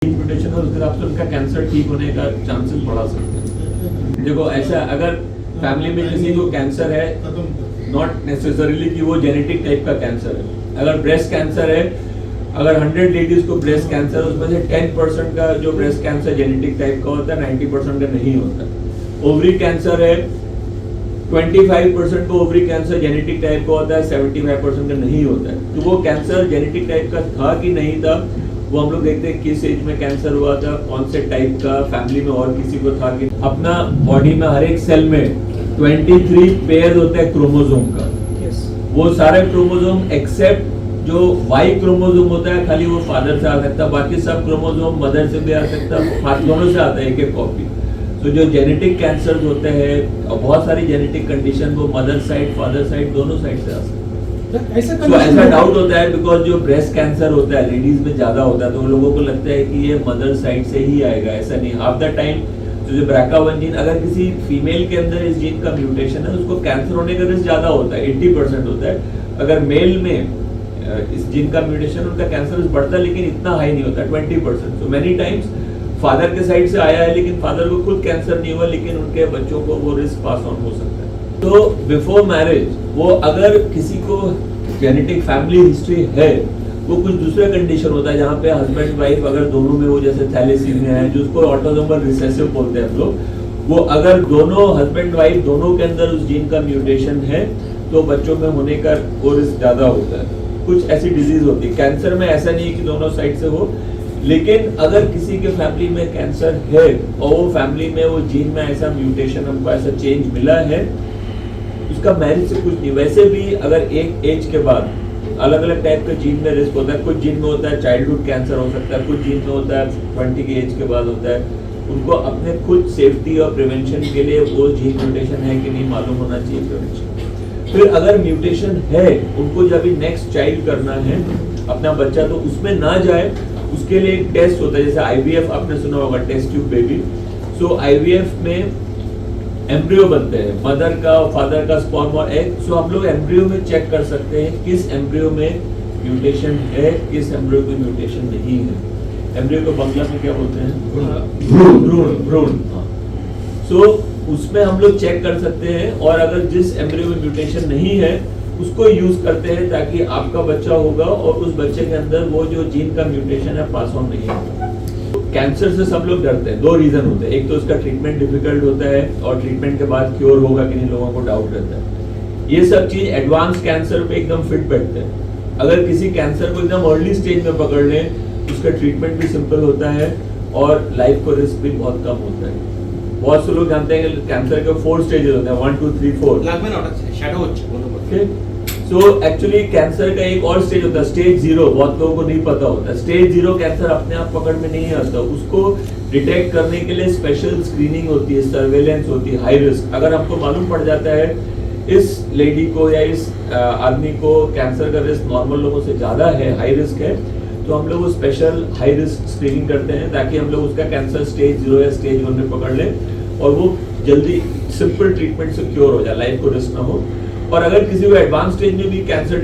Mutation है उसके हिसाब से उनका कैंसर ठीक होने का चांसेस बढ़ा सकते हैं। देखो ऐसा अगर फैमिली में किसी को कैंसर है, नॉट नेसेसरीली कि वो जेनेटिक टाइप का कैंसर है। अगर ब्रेस्ट कैंसर है, अगर 100 लेडीज को ब्रेस्ट कैंसर, उसमें से 10% का जो ब्रेस्ट कैंसर जेनेटिक टाइप का होता है, 90% का नहीं होता। ओवरी कैंसर है, 25% को ओवरी कैंसर जेनेटिक टाइप का होता है, 75% का नहीं होता है। तो वो कैंसर जेनेटिक टाइप का था कि नहीं था, वो हम लोग देखते हैं किस एज में कैंसर हुआ था, कौन से टाइप का, फैमिली में और किसी को था कि। अपना बॉडी में हर एक सेल में 23 पेयर होता है क्रोमोसोम का। वो सारे क्रोमोसोम एक्सेप्ट जो वाई क्रोमोसोम होता है, खाली वो फादर से आ सकता है, बाकी सब क्रोमोसोम मदर से भी आ सकता है, हाथ दोनों से आता है एक कॉपी। तो जो जेनेटिक कैंसर होते हैं और बहुत सारी जेनेटिक कंडीशन, वो मदर साइड फादर साइड दोनों साइड से आ सकते हैं। ऐसा डाउट होता है बिकॉज जो ब्रेस्ट कैंसर होता है लेडीज में ज्यादा होता है, तो लोगों को लगता है कि ये मदर साइड से ही आएगा। ऐसा नहीं, हाफ द टाइम जो BRCA1 जीन, अगर किसी फीमेल के अंदर इस जीन का म्यूटेशन है, उसको कैंसर होने का रिस्क ज्यादा होता है, 80% होता है। अगर मेल में इस जीन का म्यूटेशन, उनका कैंसर रिस्क बढ़ता है, लेकिन इतना हाई नहीं होता, 20%। तो मेनी टाइम्स फादर के साइड से आया है, लेकिन फादर को खुद कैंसर नहीं हुआ, लेकिन उनके बच्चों को वो रिस्क पास ऑन हो सकता है। तो बिफोर मैरिज वो अगर किसी को जेनेटिक फैमिली हिस्ट्री है, वो कुछ दूसरा कंडीशन होता है जहाँ पे हस्बैंड वाइफ अगर दोनों में, वो जैसे थैलेसीमिया है जिसको ऑटोसोमल रिसेसिव बोलते हैं हम लोग, वो अगर दोनों हस्बैंड वाइफ दोनों के अंदर उस जीन का म्यूटेशन है, तो बच्चों में होने का वो रिस्क ज्यादा होता है। कुछ ऐसी डिजीज होती है। कैंसर में ऐसा नहीं है कि दोनों साइड से हो, लेकिन अगर किसी के फैमिली में कैंसर है और वो फैमिली में वो जीन में ऐसा म्यूटेशन, हमको ऐसा चेंज मिला है, उसका मैरिज से कुछ नहीं। वैसे भी अगर एक एज के बाद अलग अलग टाइप के जीन में रिस्क होता है। कुछ जीन में होता है चाइल्डहुड कैंसर हो सकता है, कुछ जीन में होता है 20 की एज के बाद होता है। उनको अपने खुद सेफ्टी और प्रिवेंशन के लिए वो जीन म्यूटेशन है कि नहीं मालूम होना चाहिए, प्रिवेंशन। फिर अगर म्यूटेशन है, उनको जब भी नेक्स्ट चाइल्ड करना है अपना बच्चा, तो उसमें ना जाए, उसके लिए एक टेस्ट होता है, जैसे IVF आपने सुना होगा, टेस्ट ट्यूब बेबी। सो IVF में एम्ब्रियो बनते हैं, मदर का और फादर का स्पर्म और एग। सो हम लोग एम्ब्रियो में चेक कर सकते हैं किस एम्ब्रियो में म्यूटेशन है, किस एम्ब्रियो में म्यूटेशन नहीं है। एम्ब्रियो को बांग्ला में क्या बोलते हैं? भ्रूण। सो उसमें हम लोग चेक कर सकते हैं, और अगर जिस एम्ब्रियो में म्यूटेशन नहीं है उसको यूज करते हैं, ताकि आपका बच्चा होगा और उस बच्चे के अंदर वो जो जीन का म्यूटेशन है पास ऑन नहीं होगा। कैंसर से सब लोग डरते हैं, दो रीजन होते हैं। एक तो उसका ट्रीटमेंट डिफिकल्ट होता है, और ट्रीटमेंट के बाद क्योर होगा कि नहीं, लोगों को डाउट रहता है। ये सब चीज एडवांस कैंसर पे एकदम फिट बैठते हैं। अगर किसी कैंसर को एकदम अर्ली स्टेज में पकड़ लें, उसका ट्रीटमेंट भी सिंपल होता है और लाइफ को रिस्क भी बहुत कम होता है। बहुत से लोग जानते हैं कि कैंसर के 4 स्टेजेस होते हैं, 1 2 3 4। सो एक्चुअली कैंसर का एक और स्टेज होता है, स्टेज 0। बहुत लोगों को नहीं पता होता। स्टेज 0 कैंसर अपने आप पकड़ में नहीं आता, उसको डिटेक्ट करने के लिए स्पेशल स्क्रीनिंग होती है, सर्वेलेंस होती है, हाई रिस्क। अगर हमको मालूम पड़ जाता है इस लेडी को या इस आदमी को कैंसर का रिस्क नॉर्मल लोगों से ज्यादा है, हाई रिस्क है, तो हम लोग स्पेशल हाई रिस्क स्क्रीनिंग करते हैं, ताकि हम लोग उसका कैंसर स्टेज 0 या स्टेज 1 में पकड़ लें, और वो जल्दी सिंपल ट्रीटमेंट से क्योर हो जाए, लाइफ को रिस्क ना हो। और अगर किसी को एडवांस स्टेज में भी कैंसर